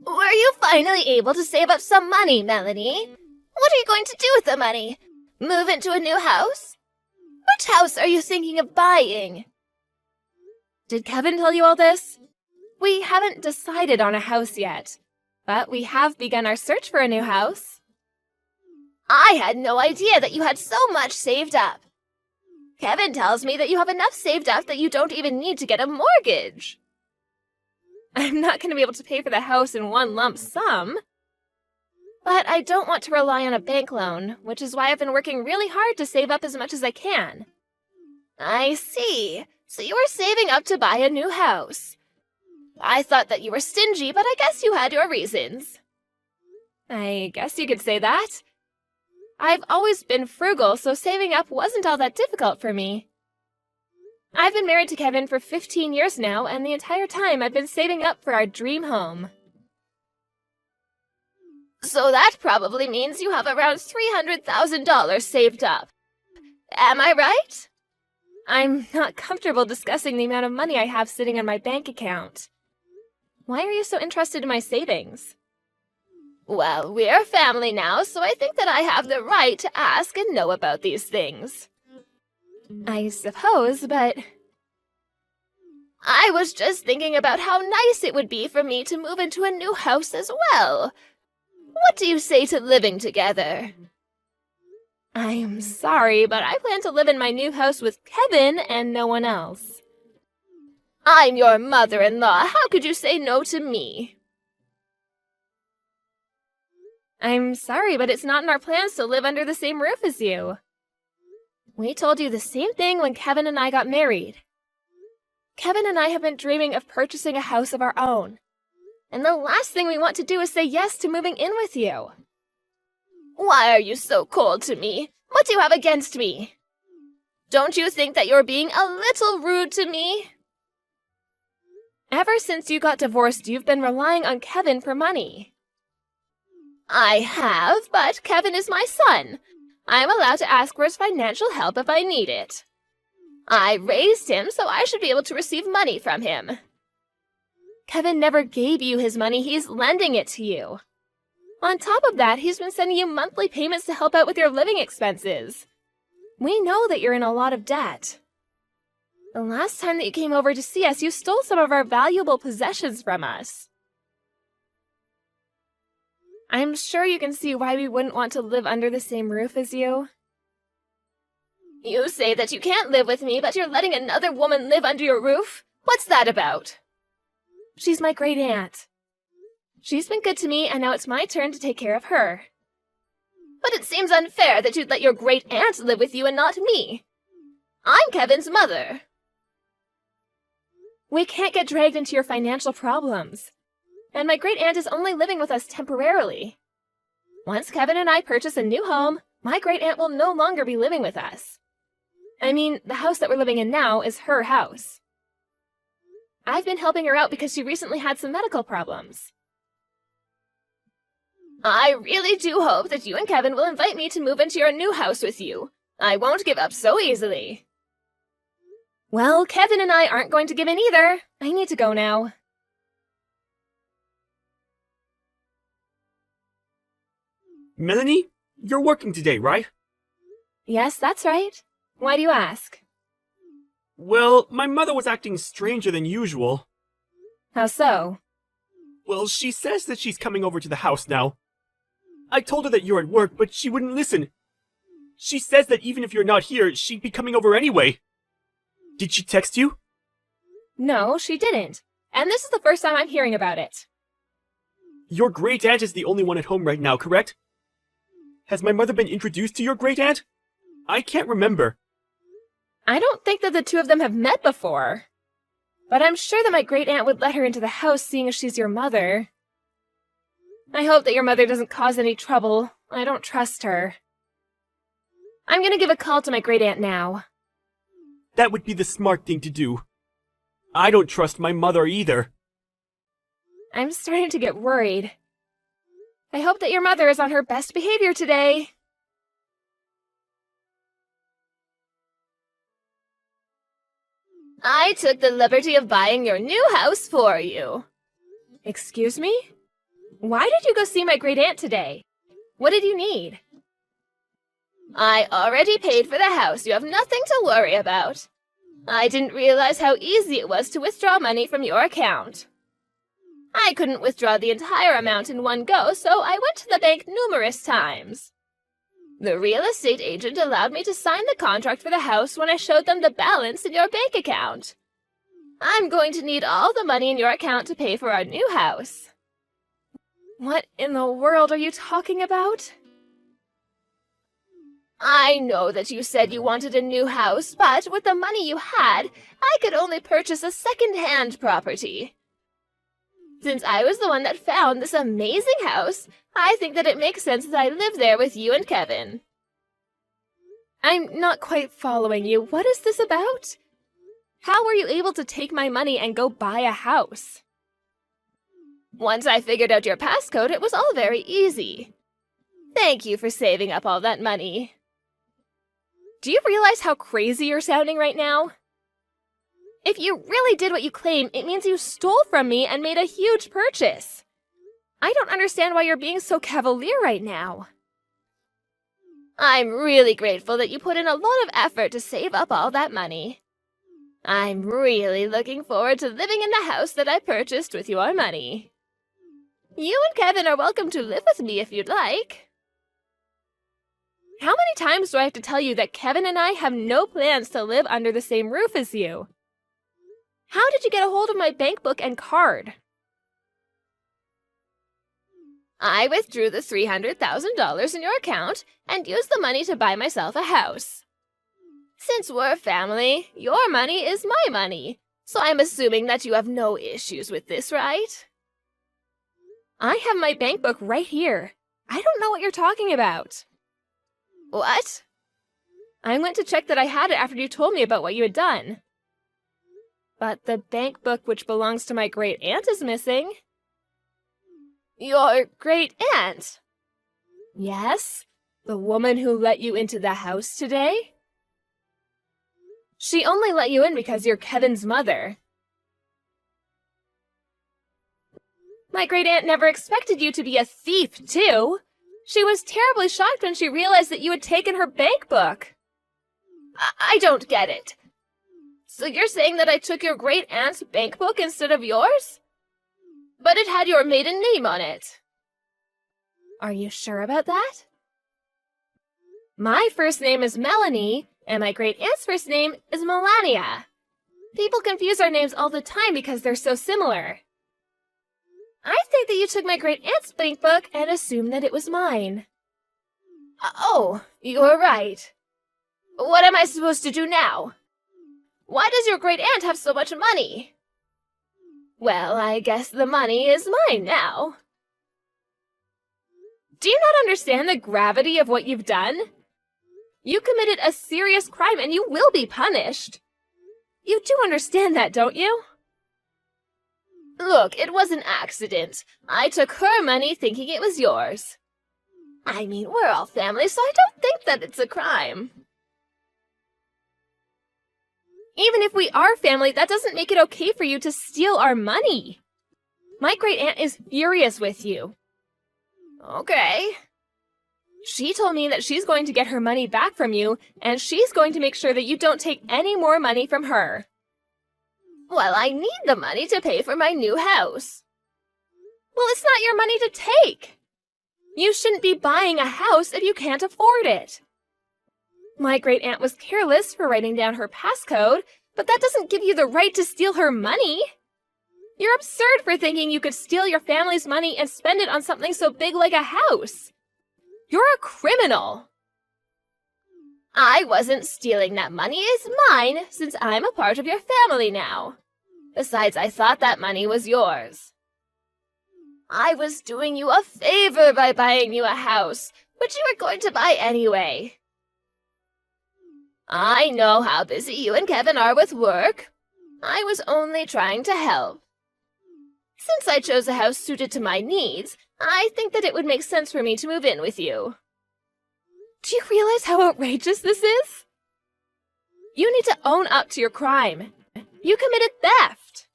Were you finally able to save up some money, Melanie? What are you going to do with the money? Move into a new house? Which house are you thinking of buying? Did Kevin tell you all this? We haven't decided on a house yet, but we have begun our search for a new house. I had no idea that you had so much saved up. Kevin tells me that you have enough saved up that you don't even need to get a mortgage. I'm not going to be able to pay for the house in one lump sum. But I don't want to rely on a bank loan, which is why I've been working really hard to save up as much as I can. I see. So you were saving up to buy a new house. I thought that you were stingy, but I guess you had your reasons. I guess you could say that. I've always been frugal, so saving up wasn't all that difficult for me. I've been married to Kevin for 15 years now, and the entire time I've been saving up for our dream home. So that probably means you have around $300,000 saved up. Am I right? I'm not comfortable discussing the amount of money I have sitting on my bank account. Why are you so interested in my savings? Well, we're family now, so I think that I have the right to ask and know about these things. I suppose, but... I was just thinking about how nice it would be for me to move into a new house as well. What do you say to living together? I'm sorry, but I plan to live in my new house with Kevin and no one else. I'm your mother-in-law. How could you say no to me? I'm sorry, but it's not in our plans to live under the same roof as you. We told you the same thing when Kevin and I got married. Kevin and I have been dreaming of purchasing a house of our own. And the last thing we want to do is say yes to moving in with you. Why are you so cold to me? What do you have against me? Don't you think that you're being a little rude to me? Ever since you got divorced, you've been relying on Kevin for money. I have, but Kevin is my son. I'm allowed to ask for his financial help if I need it. I raised him, so I should be able to receive money from him. Kevin never gave you his money, he's lending it to you. On top of that, he's been sending you monthly payments to help out with your living expenses. We know that you're in a lot of debt. The last time that you came over to see us, you stole some of our valuable possessions from us. I'm sure you can see why we wouldn't want to live under the same roof as you. You say that you can't live with me, but you're letting another woman live under your roof? What's that about? She's my great aunt. She's been good to me, and now it's my turn to take care of her. But it seems unfair that you'd let your great aunt live with you and not me. I'm Kevin's mother. We can't get dragged into your financial problems. And my great aunt is only living with us temporarily. Once Kevin and I purchase a new home, my great aunt will no longer be living with us. I mean, the house that we're living in now is her house. I've been helping her out because she recently had some medical problems. I really do hope that you and Kevin will invite me to move into your new house with you. I won't give up so easily. Well, Kevin and I aren't going to give in either. I need to go now. Melanie, you're working today, right? Yes, that's right. Why do you ask? Well, my mother was acting stranger than usual. How so? Well, she says that she's coming over to the house now. I told her that you're at work, but she wouldn't listen. She says that even if you're not here, she'd be coming over anyway. Did she text you? No, she didn't. And this is the first time I'm hearing about it. Your great aunt is the only one at home right now, correct? Has my mother been introduced to your great aunt? I can't remember. I don't think that the two of them have met before. But I'm sure that my great aunt would let her into the house, seeing as she's your mother. I hope that your mother doesn't cause any trouble. I don't trust her. I'm gonna give a call to my great aunt now. That would be the smart thing to do. I don't trust my mother either. I'm starting to get worried. I hope that your mother is on her best behavior today. I took the liberty of buying your new house for you. Excuse me? Why did you go see my great aunt today? What did you need? I already paid for the house. You have nothing to worry about. I didn't realize how easy it was to withdraw money from your account. I couldn't withdraw the entire amount in one go, so I went to the bank numerous times. The real estate agent allowed me to sign the contract for the house when I showed them the balance in your bank account. I'm going to need all the money in your account to pay for our new house. What in the world are you talking about? I know that you said you wanted a new house, but with the money you had, I could only purchase a second-hand property. Since I was the one that found this amazing house, I think that it makes sense that I live there with you and Kevin. I'm not quite following you. What is this about? How were you able to take my money and go buy a house? Once I figured out your passcode, it was all very easy. Thank you for saving up all that money. Do you realize how crazy you're sounding right now? If you really did what you claim, it means you stole from me and made a huge purchase. I don't understand why you're being so cavalier right now. I'm really grateful that you put in a lot of effort to save up all that money. I'm really looking forward to living in the house that I purchased with your money. You and Kevin are welcome to live with me if you'd like. How many times do I have to tell you that Kevin and I have no plans to live under the same roof as you? How did you get a hold of my bank book and card? I withdrew the $300,000 in your account and used the money to buy myself a house. Since we're family, your money is my money, so I'm assuming that you have no issues with this, right? I have my bank book right here. I don't know what you're talking about. What? I went to check that I had it after you told me about what you had done. But the bank book which belongs to my great aunt is missing. Your great aunt? Yes, the woman who let you into the house today. She only let you in because you're Kevin's mother. My great aunt never expected you to be a thief, too. She was terribly shocked when she realized that you had taken her bank book. I don't get it. So you're saying that I took your great aunt's bank book instead of yours? But it had your maiden name on it. Are you sure about that? My first name is Melanie, and my great aunt's first name is Melania. People confuse our names all the time because they're so similar. I think that you took my great aunt's bank book and assumed that it was mine. Oh, you're right. What am I supposed to do now? Why does your great aunt have so much money? Well, I guess the money is mine now. Do you not understand the gravity of what you've done? You committed a serious crime and you will be punished. You do understand that, don't you? Look, it was an accident. I took her money thinking it was yours. I mean, we're all family, so I don't think that it's a crime. Even if we are family, that doesn't make it okay for you to steal our money. My great aunt is furious with you. Okay. She told me that she's going to get her money back from you, and she's going to make sure that you don't take any more money from her. Well, I need the money to pay for my new house. Well, it's not your money to take. You shouldn't be buying a house if you can't afford it. My great aunt was careless for writing down her passcode, but that doesn't give you the right to steal her money. You're absurd for thinking you could steal your family's money and spend it on something so big like a house. You're a criminal. I wasn't stealing that money. It's mine, since I'm a part of your family now. Besides, I thought that money was yours. I was doing you a favor by buying you a house, which you were going to buy anyway. I know how busy you and Kevin are with work. I was only trying to help. Since I chose a house suited to my needs, I think that it would make sense for me to move in with you. Do you realize how outrageous this is? You need to own up to your crime. You committed theft.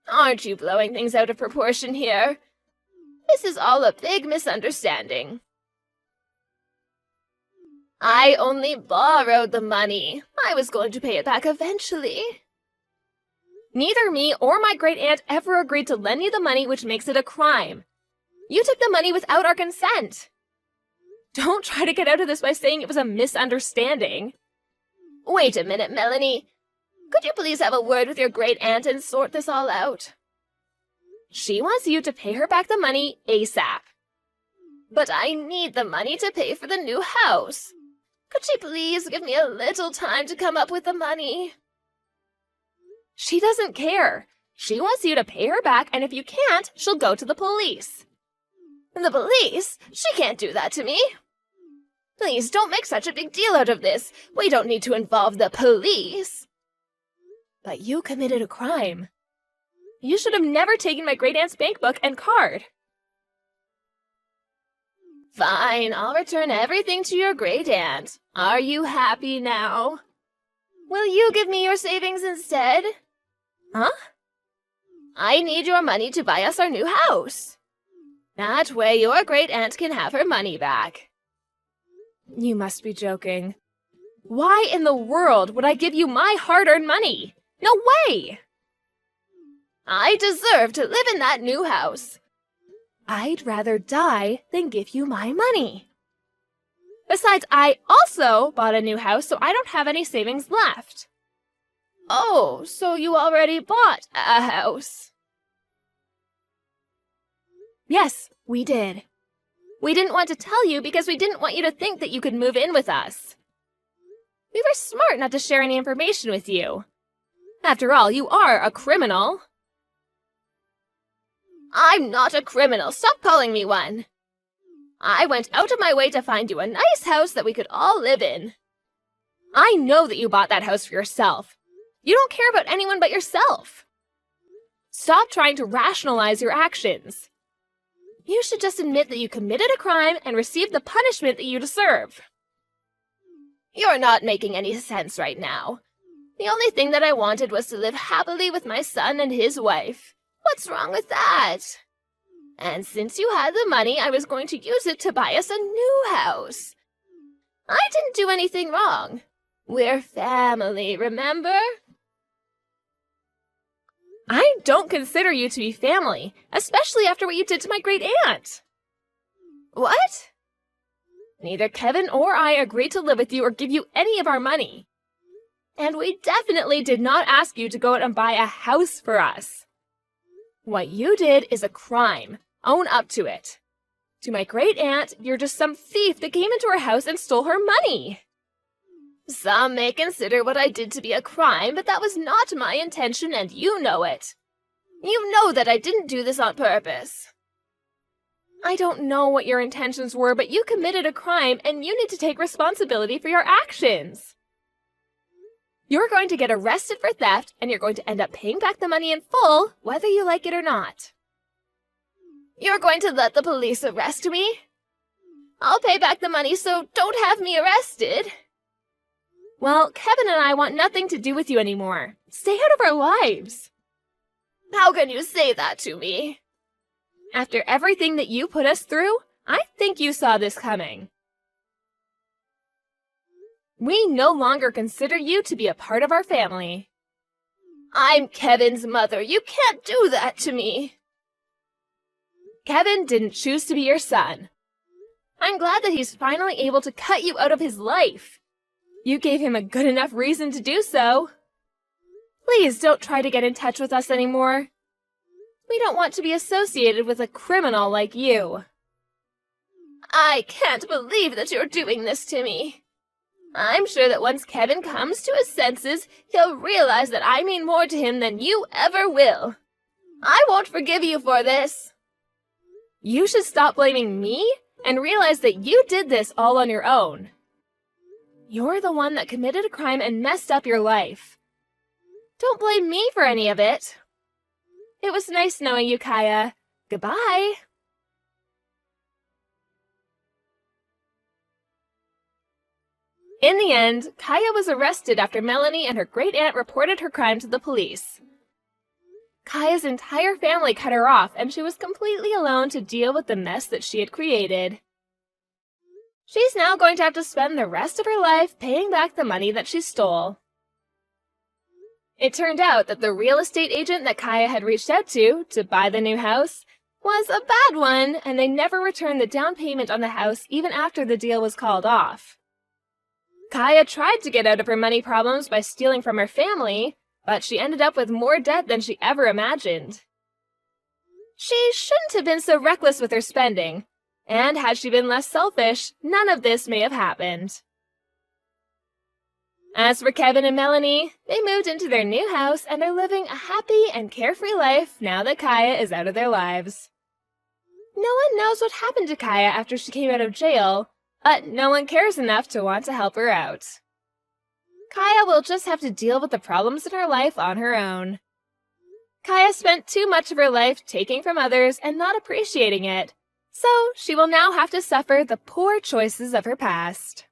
Aren't you blowing things out of proportion here? This is all a big misunderstanding. I only borrowed the money. I was going to pay it back eventually. Neither me or my great aunt ever agreed to lend you the money, which makes it a crime. You took the money without our consent. Don't try to get out of this by saying it was a misunderstanding. Wait a minute, Melanie. Could you please have a word with your great aunt and sort this all out? She wants you to pay her back the money ASAP. But I need the money to pay for the new house. Could she please give me a little time to come up with the money? She doesn't care. She wants you to pay her back, and if you can't, she'll go to the police. The police? She can't do that to me. Please, don't make such a big deal out of this. We don't need to involve the police. But you committed a crime. You should have never taken my great-aunt's bank book and card. Fine, I'll return everything to your great-aunt. Are you happy now? Will you give me your savings instead? Huh? I need your money to buy us our new house. That way your great-aunt can have her money back. You must be joking. Why in the world would I give you my hard-earned money? No way! I deserve to live in that new house. I'd rather die than give you my money. Besides, I also bought a new house, so I don't have any savings left. Oh, so you already bought a house? Yes, we did. We didn't want to tell you because we didn't want you to think that you could move in with us. We were smart not to share any information with you. After all, you are a criminal. I'm not a criminal. Stop calling me one. I went out of my way to find you a nice house that we could all live in. I know that you bought that house for yourself. You don't care about anyone but yourself. Stop trying to rationalize your actions. You should just admit that you committed a crime and received the punishment that you deserve. You're not making any sense right now. The only thing that I wanted was to live happily with my son and his wife. What's wrong with that? And since you had the money, I was going to use it to buy us a new house. I didn't do anything wrong. We're family, remember? I don't consider you to be family, especially after what you did to my great aunt. What? Neither Kevin or I agreed to live with you or give you any of our money. And we definitely did not ask you to go out and buy a house for us. What you did is a crime. Own up to it. To my great aunt, you're just some thief that came into her house and stole her money. Some may consider what I did to be a crime, but that was not my intention, and you know it. You know that I didn't do this on purpose. I don't know what your intentions were, but you committed a crime, and you need to take responsibility for your actions. You're going to get arrested for theft, and you're going to end up paying back the money in full, whether you like it or not. You're going to let the police arrest me? I'll pay back the money, so don't have me arrested. Well, Kevin and I want nothing to do with you anymore. Stay out of our lives. How can you say that to me? After everything that you put us through, I think you saw this coming. We no longer consider you to be a part of our family. I'm Kevin's mother. You can't do that to me. Kevin didn't choose to be your son. I'm glad that he's finally able to cut you out of his life. You gave him a good enough reason to do so. Please don't try to get in touch with us anymore. We don't want to be associated with a criminal like you. I can't believe that you're doing this to me. I'm sure that once Kevin comes to his senses, he'll realize that I mean more to him than you ever will. I won't forgive you for this. You should stop blaming me and realize that you did this all on your own. You're the one that committed a crime and messed up your life. Don't blame me for any of it. It was nice knowing you, Kaya. Goodbye. In the end, Kaya was arrested after Melanie and her great-aunt reported her crime to the police. Kaya's entire family cut her off, and she was completely alone to deal with the mess that she had created. She's now going to have to spend the rest of her life paying back the money that she stole. It turned out that the real estate agent that Kaya had reached out to buy the new house was a bad one, and they never returned the down payment on the house even after the deal was called off. Kaya tried to get out of her money problems by stealing from her family, but she ended up with more debt than she ever imagined. She shouldn't have been so reckless with her spending, and had she been less selfish, none of this may have happened. As for Kevin and Melanie, they moved into their new house and are living a happy and carefree life now that Kaya is out of their lives. No one knows what happened to Kaya after she came out of jail, but no one cares enough to want to help her out. Kaya will just have to deal with the problems in her life on her own. Kaya spent too much of her life taking from others and not appreciating it, so she will now have to suffer the poor choices of her past.